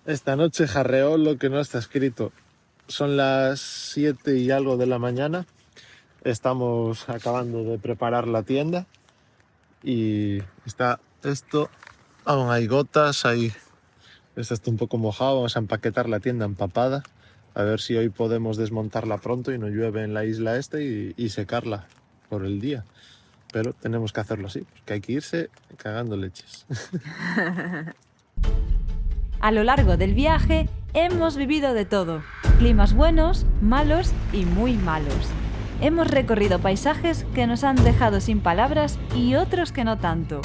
Esta noche jarreó lo que no está escrito. Son las 7 y algo de la mañana. Estamos acabando de preparar la tienda y está esto, aún hay gotas, esto está un poco mojado. Vamos a empaquetar la tienda empapada, a ver si hoy podemos desmontarla pronto y no llueve en la isla y secarla por el día. Pero tenemos que hacerlo así, porque hay que irse cagando leches. A lo largo del viaje hemos vivido de todo, climas buenos, malos y muy malos. Hemos recorrido paisajes que nos han dejado sin palabras y otros que no tanto.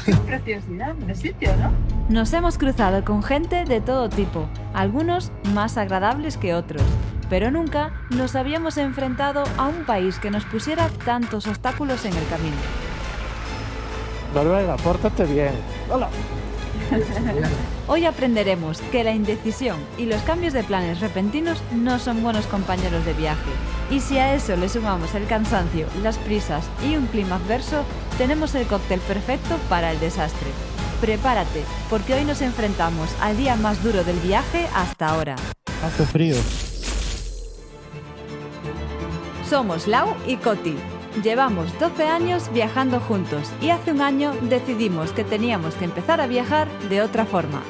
¡Qué preciosidad de sitio!, ¿no? Nos hemos cruzado con gente de todo tipo, algunos más agradables que otros, pero nunca nos habíamos enfrentado a un país que nos pusiera tantos obstáculos en el camino. Noruega, pórtate bien. Hola. Hoy aprenderemos que la indecisión y los cambios de planes repentinos no son buenos compañeros de viaje. Y si a eso le sumamos el cansancio, las prisas y un clima adverso, tenemos el cóctel perfecto para el desastre. Prepárate, porque hoy nos enfrentamos al día más duro del viaje hasta ahora. Hace frío. Somos Lau y Coti. Llevamos 12 años viajando juntos y hace un año decidimos que teníamos que empezar a viajar de otra forma.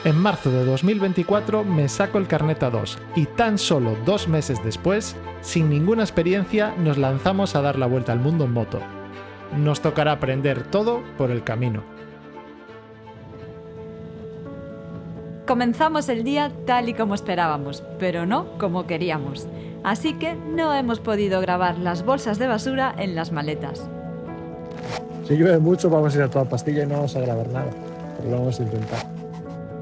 En marzo de 2024 me saco el carnet A2 y tan solo 2 meses después, sin ninguna experiencia, nos lanzamos a dar la vuelta al mundo en moto. Nos tocará aprender todo por el camino. Comenzamos el día tal y como esperábamos, pero no como queríamos. Así que no hemos podido grabar las bolsas de basura en las maletas. Si llueve mucho vamos a ir a toda pastilla y no vamos a grabar nada, pero lo vamos a intentar.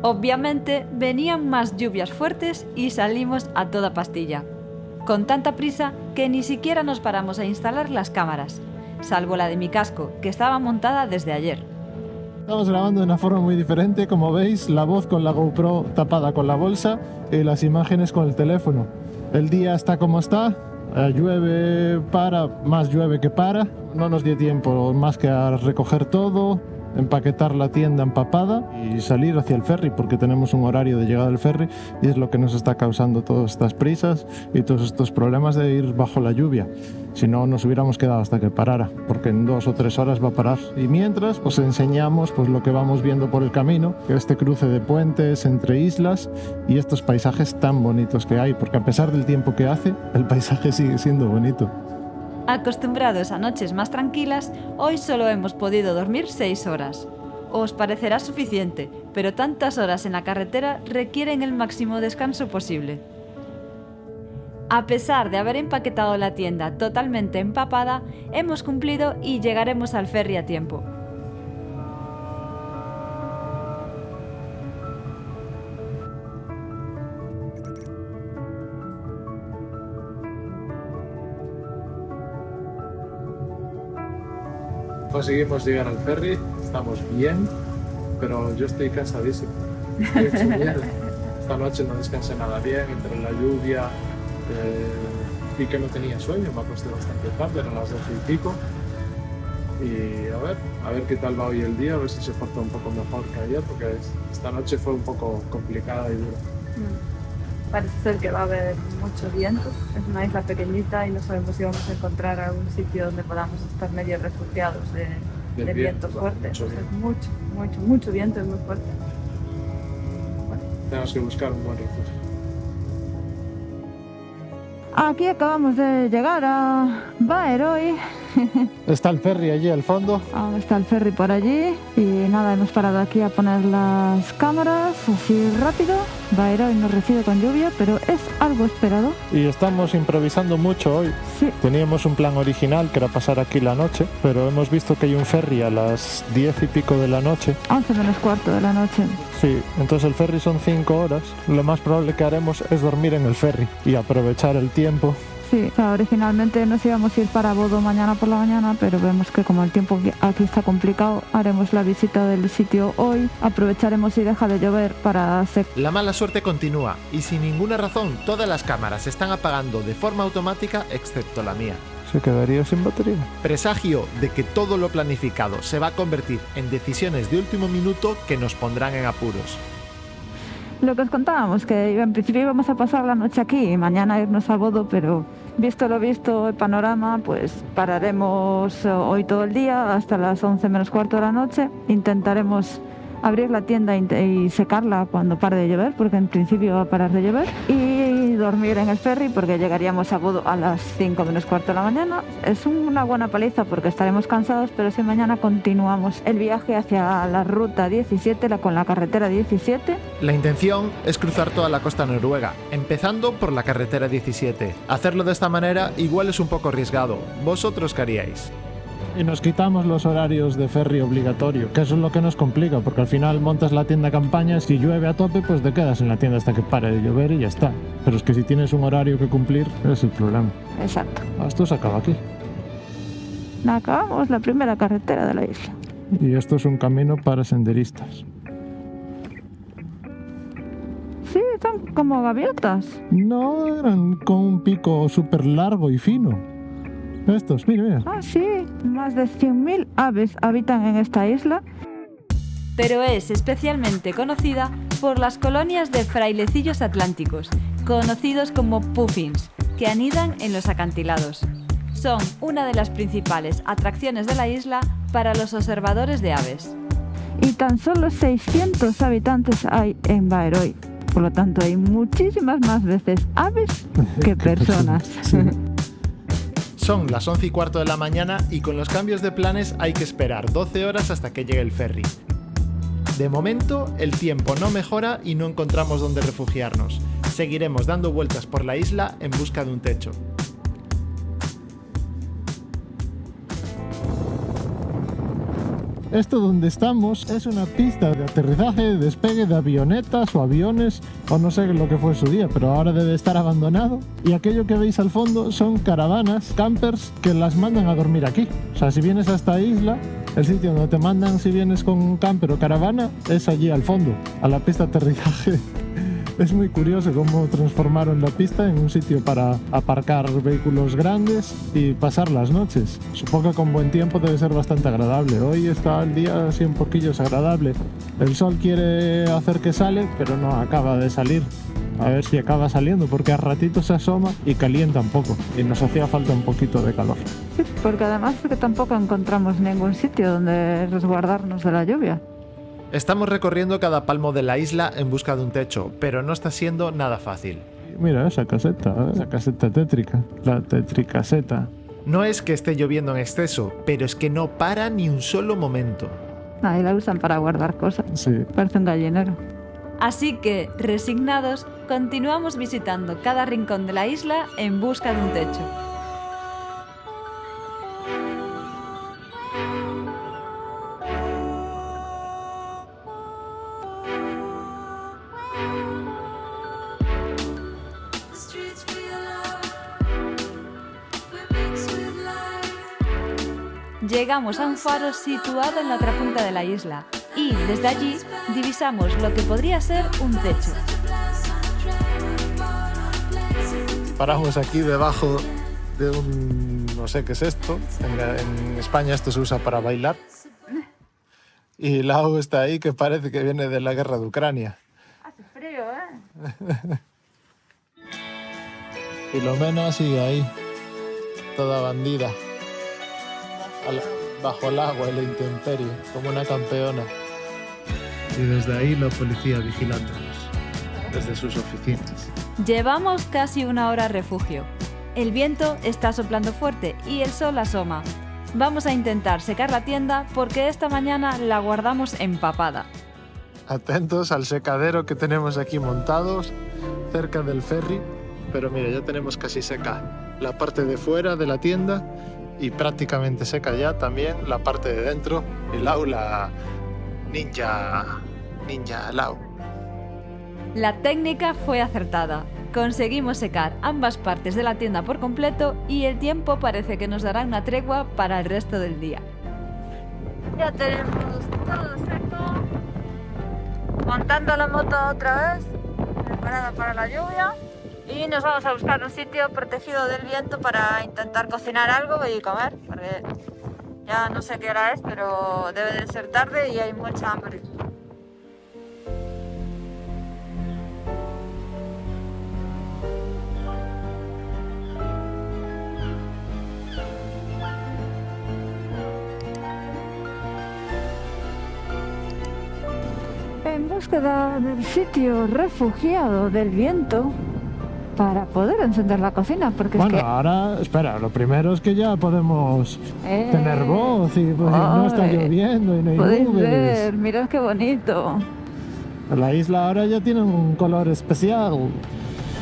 Obviamente venían más lluvias fuertes y salimos a toda pastilla. Con tanta prisa que ni siquiera nos paramos a instalar las cámaras, salvo la de mi casco, que estaba montada desde ayer. Estamos grabando de una forma muy diferente, como veis, la voz con la GoPro tapada con la bolsa y las imágenes con el teléfono. El día está como está, llueve, más llueve que para. No nos dio tiempo más que a recoger todo, empaquetar la tienda empapada y salir hacia el ferry, porque tenemos un horario de llegada del ferry y es lo que nos está causando todas estas prisas y todos estos problemas de ir bajo la lluvia. Si no, nos hubiéramos quedado hasta que parara, porque en 2 o 3 horas va a parar. Y mientras, pues enseñamos pues, lo que vamos viendo por el camino, este cruce de puentes entre islas y estos paisajes tan bonitos que hay, porque a pesar del tiempo que hace, el paisaje sigue siendo bonito. Acostumbrados a noches más tranquilas, hoy solo hemos podido dormir 6 horas. Os parecerá suficiente, pero tantas horas en la carretera requieren el máximo descanso posible. A pesar de haber empaquetado la tienda totalmente empapada, hemos cumplido y llegaremos al ferry a tiempo. Conseguimos llegar al ferry, estamos bien, pero yo estoy cansadísimo. Estoy hecho mierda. Esta noche no descansé nada bien, entre la lluvia y que no tenía sueño, me acosté bastante tarde, eran las 12 y pico. Y a ver qué tal va hoy el día, a ver si se porta un poco mejor que ayer, porque esta noche fue un poco complicada y dura. Parece ser que va a haber mucho viento, es una isla pequeñita y no sabemos si vamos a encontrar algún sitio donde podamos estar medio refugiados de viento fuerte. Mucho viento. Mucho viento, es muy fuerte. Bueno, tenemos que buscar un buen refugio. Aquí acabamos de llegar a Baeroi. Está el ferry allí al fondo. Está el ferry por allí y nada, hemos parado aquí a poner las cámaras así rápido. Baeroi nos recibe con lluvia, pero es algo esperado. Y estamos improvisando mucho hoy. Sí. Teníamos un plan original que era pasar aquí la noche, pero hemos visto que hay un ferry a las 10 y pico de la noche. 11 menos cuarto de la noche. Sí, entonces el ferry son 5 horas. Lo más probable que haremos es dormir en el ferry y aprovechar el tiempo. Sí, originalmente nos íbamos a ir para Bodo mañana por la mañana, pero vemos que como el tiempo aquí está complicado, haremos la visita del sitio hoy, aprovecharemos y deja de llover para hacer... La mala suerte continúa y sin ninguna razón todas las cámaras se están apagando de forma automática excepto la mía. se quedaría sin batería. Presagio de que todo lo planificado se va a convertir en decisiones de último minuto que nos pondrán en apuros. Lo que os contábamos, que en principio íbamos a pasar la noche aquí y mañana irnos a Bodo, pero visto lo visto, el panorama, pues pararemos hoy todo el día hasta las 11 menos cuarto de la noche. Intentaremos abrir la tienda y secarla cuando pare de llover, porque en principio va a parar de llover, y dormir en el ferry porque llegaríamos a Bodo a las 5 menos cuarto de la mañana. Es una buena paliza porque estaremos cansados, pero si mañana continuamos el viaje hacia la ruta 17, con la carretera 17. La intención es cruzar toda la costa noruega, empezando por la carretera 17. Hacerlo de esta manera igual es un poco arriesgado. ¿Vosotros qué haríais? Y nos quitamos los horarios de ferry obligatorio, que eso es lo que nos complica, porque al final montas la tienda campaña, si llueve a tope, pues te quedas en la tienda hasta que pare de llover y ya está. Pero es que si tienes un horario que cumplir, es el problema. Exacto. Esto se acaba aquí. Acabamos la primera carretera de la isla. Y esto es un camino para senderistas. Sí, son como gaviotas. No, eran con un pico súper largo y fino. Estos, mira. Ah, sí, más de 100.000 aves habitan en esta isla. Pero es especialmente conocida por las colonias de frailecillos atlánticos, conocidos como puffins, que anidan en los acantilados. Son una de las principales atracciones de la isla para los observadores de aves. Y tan solo 600 habitantes hay en Baeroi. Por lo tanto, hay muchísimas más veces aves que personas. Sí. Son las 11 y cuarto de la mañana y con los cambios de planes hay que esperar 12 horas hasta que llegue el ferry. De momento, el tiempo no mejora y no encontramos dónde refugiarnos. Seguiremos dando vueltas por la isla en busca de un techo. Esto donde estamos es una pista de aterrizaje, de despegue de avionetas o aviones, o no sé lo que fue en su día, pero ahora debe estar abandonado. Y aquello que veis al fondo son caravanas, campers, que las mandan a dormir aquí. O sea, si vienes a esta isla, el sitio donde te mandan si vienes con un camper o caravana es allí al fondo, a la pista de aterrizaje. Es muy curioso cómo transformaron la pista en un sitio para aparcar vehículos grandes y pasar las noches. Supongo que con buen tiempo debe ser bastante agradable. Hoy está el día así un poquillo desagradable. El sol quiere hacer que sale, pero no acaba de salir. A ver si acaba saliendo, porque a ratitos se asoma y calienta un poco. Y nos hacía falta un poquito de calor. Sí, porque además es que tampoco encontramos ningún sitio donde resguardarnos de la lluvia. Estamos recorriendo cada palmo de la isla en busca de un techo, pero no está siendo nada fácil. Mira esa caseta tétrica, la tetricaseta. No es que esté lloviendo en exceso, pero es que no para ni un solo momento. Ahí la usan para guardar cosas. Sí. Parece un gallinero. Así que, resignados, continuamos visitando cada rincón de la isla en busca de un techo. Llegamos a un faro situado en la otra punta de la isla y, desde allí, divisamos lo que podría ser un techo. Paramos aquí debajo de un... no sé qué es esto. En España esto se usa para bailar. Y Lau está ahí, que parece que viene de la guerra de Ucrania. Hace frío, ¿eh? Filomena sigue ahí, toda bandida. Bajo el agua y la intemperie, como una campeona. Y desde ahí la policía vigilándonos, desde sus oficinas. Llevamos casi una hora a refugio. El viento está soplando fuerte y el sol asoma. Vamos a intentar secar la tienda porque esta mañana la guardamos empapada. Atentos al secadero que tenemos aquí montados, cerca del ferry. Pero mira, ya tenemos casi seca la parte de fuera de la tienda y prácticamente seca ya también la parte de dentro. El aula ninja Lau. La técnica fue acertada. Conseguimos secar ambas partes de la tienda por completo y el tiempo parece que nos dará una tregua para el resto del día. Ya tenemos todo seco. Montando la moto otra vez, preparada para la lluvia. Y nos vamos a buscar un sitio protegido del viento para intentar cocinar algo y comer, porque ya no sé qué hora es, pero debe de ser tarde y hay mucha hambre. En búsqueda del sitio refugiado del viento para poder encender la cocina, porque Bueno, es que... ahora, espera, lo primero es que ya podemos tener voz y pues, no está lloviendo y no hay Podéis nubes. ver, mirad qué bonito, La isla ahora ya tiene un color especial.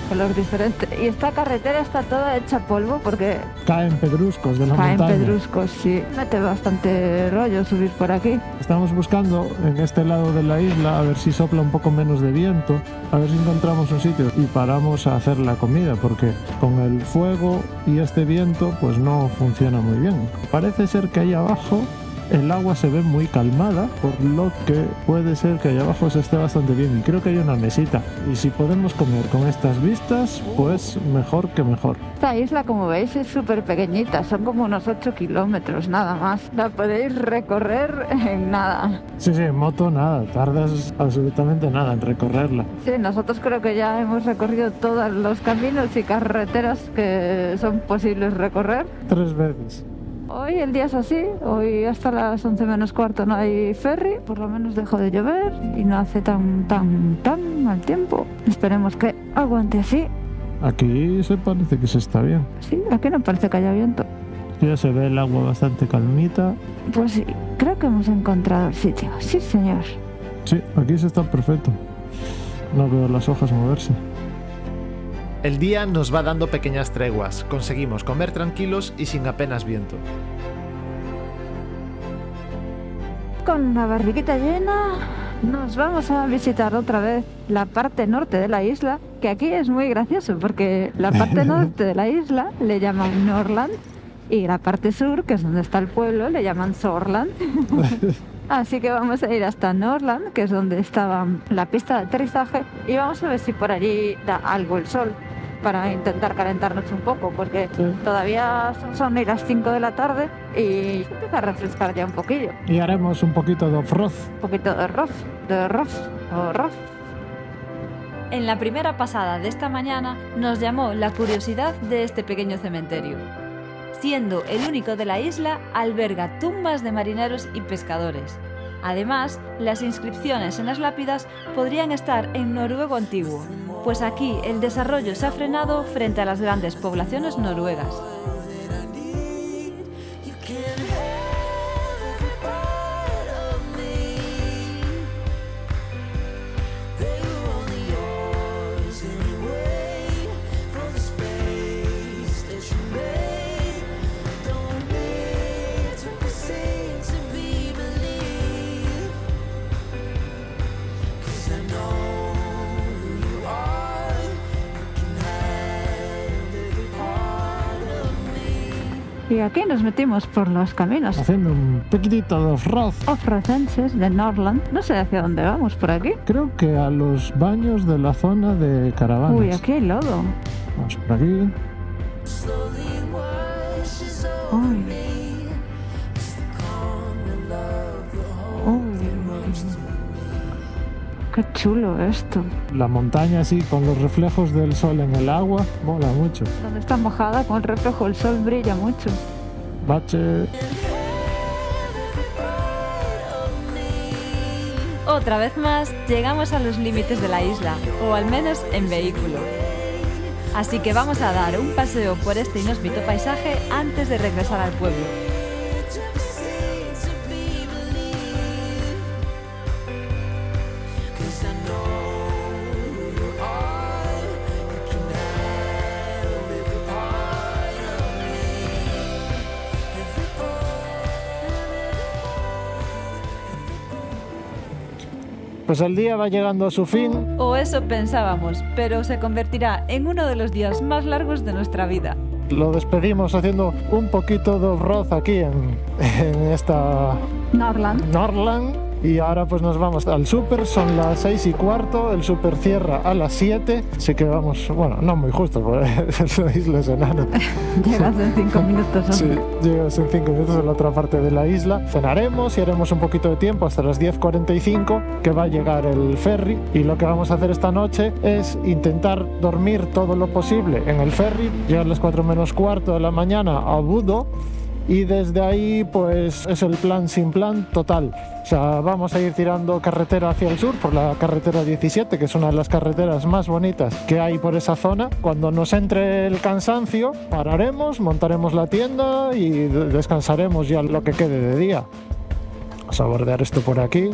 color diferente. Y esta carretera está toda hecha polvo porque Caen pedruscos de la caen montaña. pedruscos, sí. Mete bastante rollo subir por aquí. Estamos buscando en este lado de la isla a ver si sopla un poco menos de viento, a ver si encontramos un sitio y paramos a hacer la comida, porque con el fuego y este viento pues no funciona muy bien. Parece ser que ahí abajo el agua se ve muy calmada, por lo que puede ser que ahí abajo se esté bastante bien y creo que hay una mesita. Y si podemos comer con estas vistas, pues mejor que mejor. Esta isla, como veis, es súper pequeñita, son como unos 8 kilómetros nada más. La podéis recorrer en nada. Sí, en moto nada, tardas absolutamente nada en recorrerla. Sí, nosotros creo que ya hemos recorrido todos los caminos y carreteras que son posibles recorrer. 3 veces. Hoy el día es así, hoy hasta las 11 menos cuarto no hay ferry, por lo menos dejó de llover y no hace tan mal tiempo. Esperemos que aguante así. Aquí se parece que se está bien. Sí, aquí no parece que haya viento. Ya se ve el agua bastante calmita. Pues sí, creo que hemos encontrado el sitio. Sí, señor. Sí, aquí se está perfecto. No veo las hojas moverse. El día nos va dando pequeñas treguas, conseguimos comer tranquilos y sin apenas viento. Con la barriguita llena, nos vamos a visitar otra vez la parte norte de la isla, que aquí es muy gracioso porque la parte norte de la isla le llaman Norland y la parte sur, que es donde está el pueblo, le llaman Sorland. Así que vamos a ir hasta Norland, que es donde estaba la pista de aterrizaje, y vamos a ver si por allí da algo el sol para intentar calentarnos un poco, porque todavía son las 5 de la tarde y empieza a refrescar ya un poquillo. Y haremos un poquito de off-road. Un poquito de rough. En la primera pasada de esta mañana nos llamó la curiosidad de este pequeño cementerio. Siendo el único de la isla, alberga tumbas de marineros y pescadores. Además, las inscripciones en las lápidas podrían estar en noruego antiguo, pues aquí el desarrollo se ha frenado frente a las grandes poblaciones noruegas. Y aquí nos metimos por los caminos Haciendo un poquitito de off-road. ofrocenses de Norland. No sé hacia dónde vamos por aquí. Creo que a los baños de la zona de caravanas. Uy, aquí hay lodo. Vamos por aquí. Uy. Uy. Qué chulo esto. La montaña así con los reflejos del sol en el agua. Mola mucho. Donde está mojada con el reflejo del sol brilla mucho. Bache. Otra vez más, llegamos a los límites de la isla, o al menos en vehículo. Así que vamos a dar un paseo por este inhóspito paisaje antes de regresar al pueblo. Pues el día va llegando a su fin. O eso pensábamos, pero se convertirá en uno de los días más largos de nuestra vida. Lo despedimos haciendo un poquito de off-road aquí en esta Norland. Norland. Y ahora pues nos vamos al súper, son las 6:15, el súper cierra a las 7, así que vamos, bueno, no muy justo, porque es la isla es enana. Llegas en 5 minutos, ¿no? Sí, llegas en 5 minutos a la otra parte de la isla. Cenaremos y haremos un poquito de tiempo hasta las 10:45, que va a llegar el ferry. Y lo que vamos a hacer esta noche es intentar dormir todo lo posible en el ferry, llegar a las 4:45 de la mañana a Budo. Y desde ahí pues es el plan sin plan total. O sea, vamos a ir tirando carretera hacia el sur por la carretera 17, que es una de las carreteras más bonitas que hay por esa zona. Cuando nos entre el cansancio, pararemos, montaremos la tienda y descansaremos ya lo que quede de día. Vamos a bordear esto por aquí.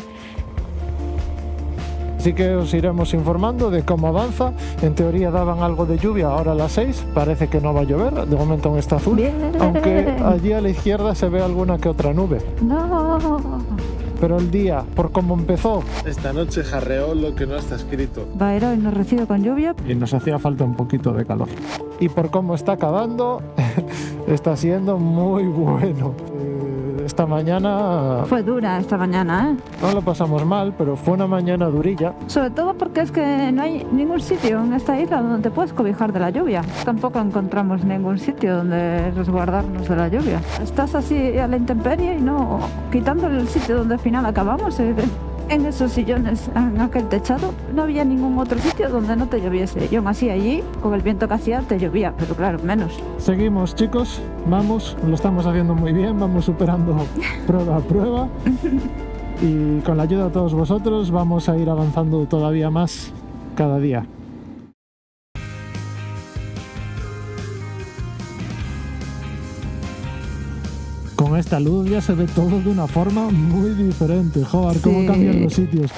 Así que os iremos informando de cómo avanza. En teoría daban algo de lluvia ahora a las 6. Parece que no va a llover. De momento aún está azul. Bien. Aunque allí a la izquierda se ve alguna que otra nube. No. Pero el día, por cómo empezó, esta noche jarreó lo que no está escrito. Bayreuth nos recibe con lluvia. Y nos hacía falta un poquito de calor. Y por cómo está acabando, está siendo muy bueno. Esta mañana Fue dura esta mañana, ¿eh? no lo pasamos mal, pero fue una mañana durilla. Sobre todo porque es que no hay ningún sitio en esta isla donde te puedes cobijar de la lluvia. Tampoco encontramos ningún sitio donde resguardarnos de la lluvia. Estás así a la intemperie y no... Quitando el sitio donde al final acabamos, en esos sillones, en aquel techado, no había ningún otro sitio donde no te lloviese. Y aún así allí, con el viento que hacía, te llovía, pero claro, menos. Seguimos, chicos, vamos, lo estamos haciendo muy bien, vamos superando prueba a prueba. Y con la ayuda de todos vosotros vamos a ir avanzando todavía más cada día. Con esta luz ya se ve todo de una forma muy diferente. Joder, cómo Sí. cambian los sitios.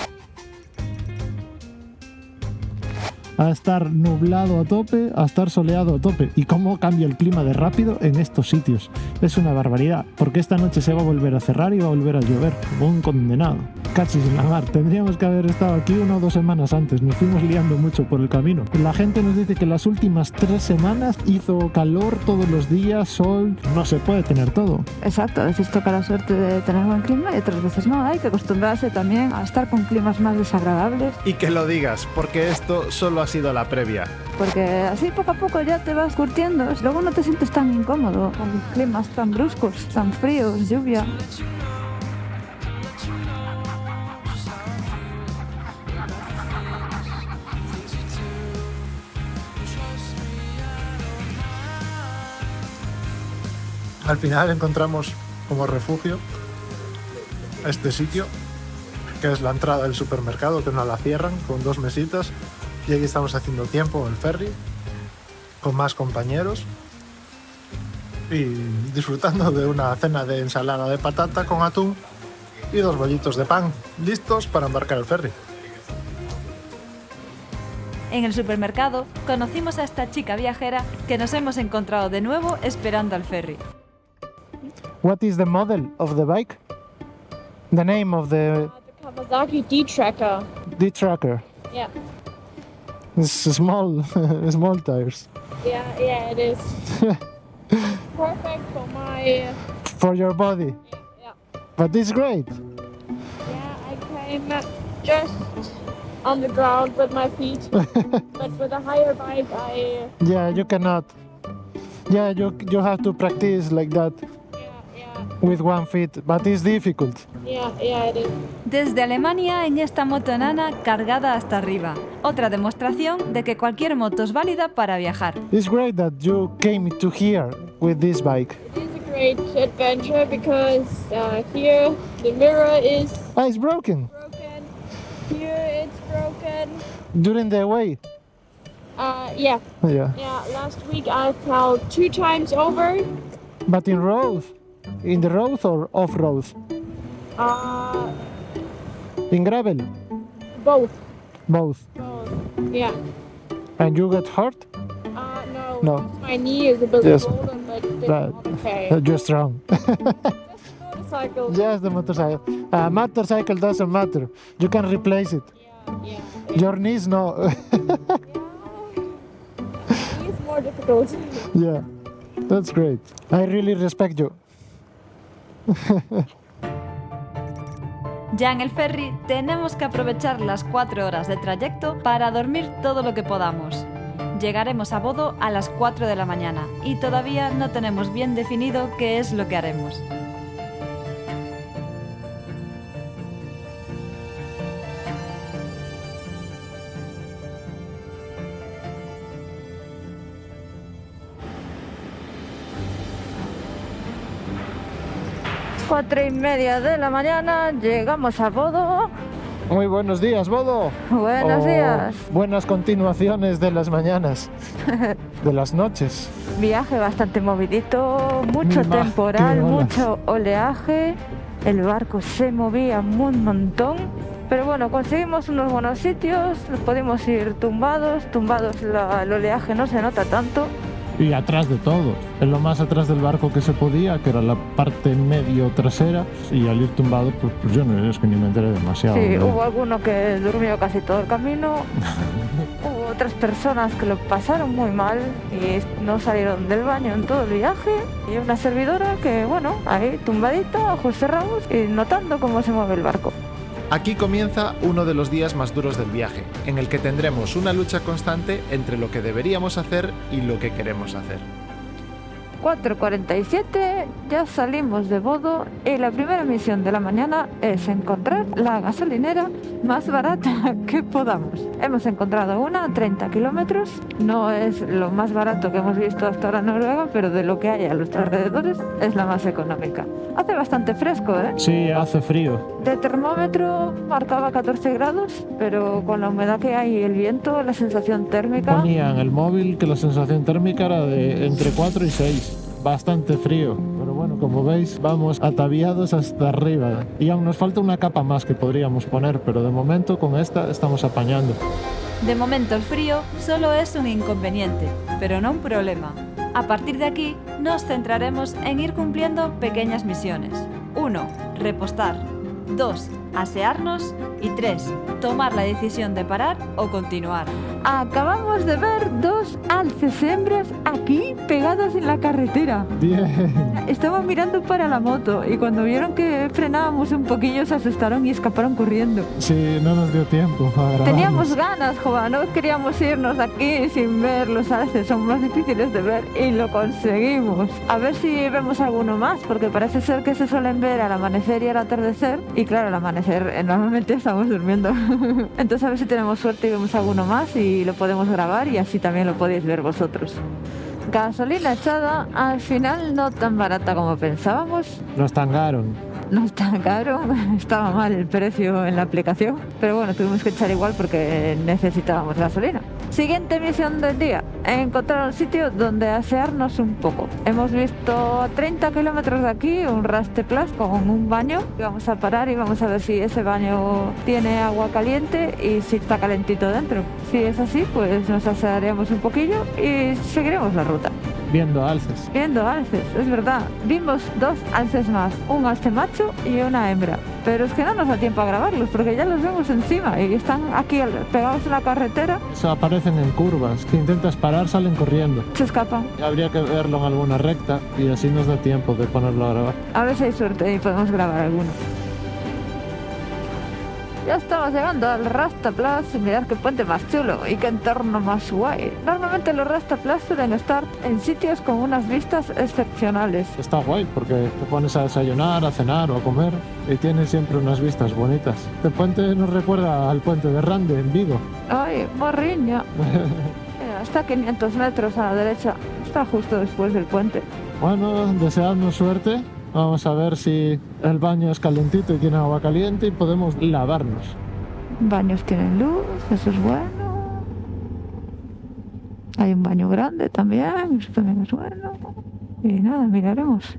A estar nublado a tope, a estar soleado a tope. Y cómo cambia el clima de rápido en estos sitios. Es una barbaridad, porque esta noche se va a volver a cerrar y va a volver a llover, como un condenado. Cachis en la mar. Tendríamos que haber estado aquí 1 o 2 semanas antes. Nos fuimos liando mucho por el camino. La gente nos dice que las últimas 3 semanas hizo calor todos los días, sol. No se puede tener todo. Exacto, a veces toca la suerte de tener buen clima y otras veces no. Hay que acostumbrarse también a estar con climas más desagradables, Y que lo digas, porque esto solo ha sido la previa. porque así poco a poco ya te vas curtiendo. Luego no te sientes tan incómodo con climas tan bruscos, tan fríos, lluvia. Al final encontramos como refugio este sitio, que es la entrada del supermercado, que no la cierran, con 2 mesitas. Y aquí estamos haciendo tiempo en el ferry, con más compañeros. Y disfrutando de una cena de ensalada de patata con atún y 2 bollitos de pan, listos para embarcar el ferry. En el supermercado conocimos a esta chica viajera que nos hemos encontrado de nuevo esperando al ferry. What is the model of the bike? The name of the The Kawasaki D-Tracker. D-Tracker. Yeah, It's small, small tires. yeah, it is. Perfect for my. For your body. Yeah, But it's great. yeah. I came just on the ground with my feet, but with a higher bike, I. Yeah, you cannot. Yeah, you have to practice like that Yeah, with 1 foot, but it's difficult. yeah, it is. Desde Alemania en esta moto enana cargada hasta arriba. Otra demostración de que cualquier moto es válida para viajar. It's great that you came to here with this bike. It is a great adventure because here the mirror is Ah, it's broken broken. Here it's broken. during the way. Yeah. Yeah, Yeah, last week I fell 2 times over. but in road, in the road or off road, Uh, in gravel, both. both. Yeah. And you get hurt? No. No. just my knee is a bit Yes. swollen, but it's That- not okay. You're strong. Motorcycle. Yes, the motorcycle. Motorcycle doesn't matter. You can replace it. Yeah. Your knees, no. It's more difficult. Yeah, that's great. I really respect you. Ya en el ferry tenemos que aprovechar las 4 horas de trayecto para dormir todo lo que podamos. Llegaremos a Bodo a las 4 de la mañana y todavía no tenemos bien definido qué es lo que haremos. Cuatro y media de la mañana, llegamos a Bodo. Muy buenos días, Bodo. Buenos días. Buenas continuaciones de las mañanas, de las noches. Viaje bastante movidito, mucho Mima, temporal, qué olas. mucho oleaje. El barco se movía un montón. Pero bueno, conseguimos unos buenos sitios, nos podemos ir tumbados. El oleaje no se nota tanto. Y atrás de todo, en lo más atrás del barco que se podía, que era la parte medio trasera, y al ir tumbado, pues yo no es que ni me enteré demasiado. Sí, ¿no? hubo alguno que durmió casi todo el camino. Hubo otras personas que lo pasaron muy mal y no salieron del baño en todo el viaje. Y una servidora que, bueno, ahí tumbadita, ojos cerrados y notando cómo se mueve el barco. Aquí comienza uno de los días más duros del viaje, en el que tendremos una lucha constante entre lo que deberíamos hacer y lo que queremos hacer. 4:47, ya salimos de Bodo y la primera misión de la mañana es encontrar la gasolinera más barata que podamos. Hemos encontrado una a 30 kilómetros, no es lo más barato que hemos visto hasta ahora en Noruega, pero de lo que hay a los alrededores es la más económica. Hace bastante fresco, ¿eh? Sí, hace frío. De termómetro marcaba 14 grados, pero con la humedad que hay y el viento, la sensación térmica... Ponía en el móvil que la sensación térmica era de entre 4 y 6. Bastante frío, pero bueno, como veis, vamos ataviados hasta arriba. Y aún nos falta una capa más que podríamos poner, pero de momento con esta estamos apañando. De momento el frío solo es un inconveniente, pero no un problema. A partir de aquí nos centraremos en ir cumpliendo pequeñas misiones. 1. Repostar. 2. Asearnos. Y 3. Tomar la decisión de parar o continuar. Acabamos de ver 2 alces hembras aquí pegadas en la carretera. Bien. Estaban mirando para la moto y cuando vieron que frenábamos un poquillo se asustaron y escaparon corriendo. Sí, no nos dio tiempo a grabarnos. Teníamos ganas, Joa, no queríamos irnos de aquí sin ver los alces, son más difíciles de ver y lo conseguimos. A ver si vemos alguno más, porque parece ser que se suelen ver al amanecer y al atardecer. Y claro, al amanecer normalmente estamos durmiendo. Entonces a ver si tenemos suerte y vemos alguno más y lo podemos grabar y así también lo podéis ver vosotros. Gasolina echada, al final no tan barata como pensábamos. Nos tangaron. No está caro, estaba mal el precio en la aplicación, pero bueno, tuvimos que echar igual porque necesitábamos gasolina. Siguiente misión del día, encontrar un sitio donde asearnos un poco. Hemos visto a 30 kilómetros de aquí un rasteplas con un baño. Vamos a parar y vamos a ver si ese baño tiene agua caliente y si está calentito dentro. Si es así, pues nos asearemos un poquillo y seguiremos la ruta. Viendo alces. Viendo alces, es verdad. Vimos 2 alces más, un alce macho y una hembra. Pero es que no nos da tiempo a grabarlos porque ya los vemos encima y están aquí pegados en la carretera. Se aparecen en curvas. Si intentas parar, salen corriendo. Se escapan. Habría que verlo en alguna recta y así nos da tiempo de ponerlo a grabar. A ver si hay suerte y podemos grabar alguno. Ya estamos llegando al Rastaplas y mirad qué puente más chulo y qué entorno más guay. Normalmente los Rastaplas suelen estar en sitios con unas vistas excepcionales. Está guay porque te pones a desayunar, a cenar o a comer y tienes siempre unas vistas bonitas. Este puente nos recuerda al puente de Rande en Vigo. ¡Ay, morriña! Mira, está a 500 metros a la derecha. Está justo después del puente. Bueno, deseadnos suerte. Vamos a ver si el baño es calentito y tiene agua caliente y podemos lavarnos. Baños tienen luz, eso es bueno. Hay un baño grande también, eso también es bueno. Y nada, miraremos.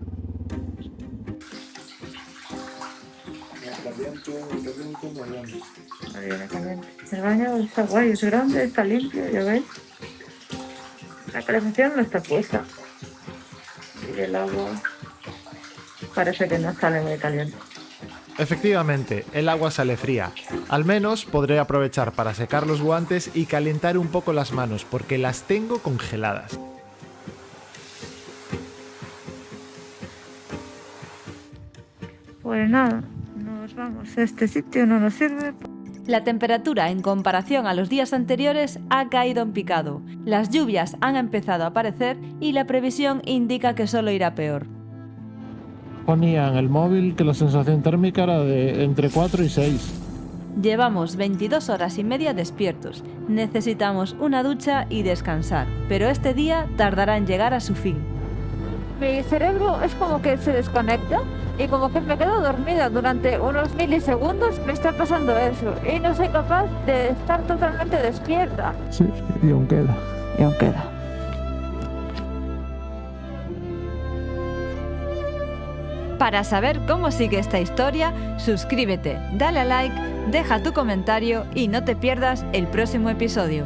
El baño está guay, es grande, está limpio, ya veis. La calefacción no está puesta. Y el agua parece que no sale muy caliente. Efectivamente, el agua sale fría. Al menos podré aprovechar para secar los guantes y calentar un poco las manos, porque las tengo congeladas. Pues nada, nos vamos Vamos, este sitio no nos sirve. La temperatura en comparación a los días anteriores ha caído en picado. Las lluvias han empezado a aparecer y la previsión indica que solo irá peor. Ponía en el móvil que la sensación térmica era de entre 4 y 6. Llevamos 22 horas y media despiertos. Necesitamos una ducha y descansar, pero este día tardará en llegar a su fin. Mi cerebro es como que se desconecta y como que me quedo dormida durante unos milisegundos. Me está pasando eso y no soy capaz de estar totalmente despierta. Sí, y aún queda. Y aún queda. Para saber cómo sigue esta historia, suscríbete, dale a like, deja tu comentario y no te pierdas el próximo episodio.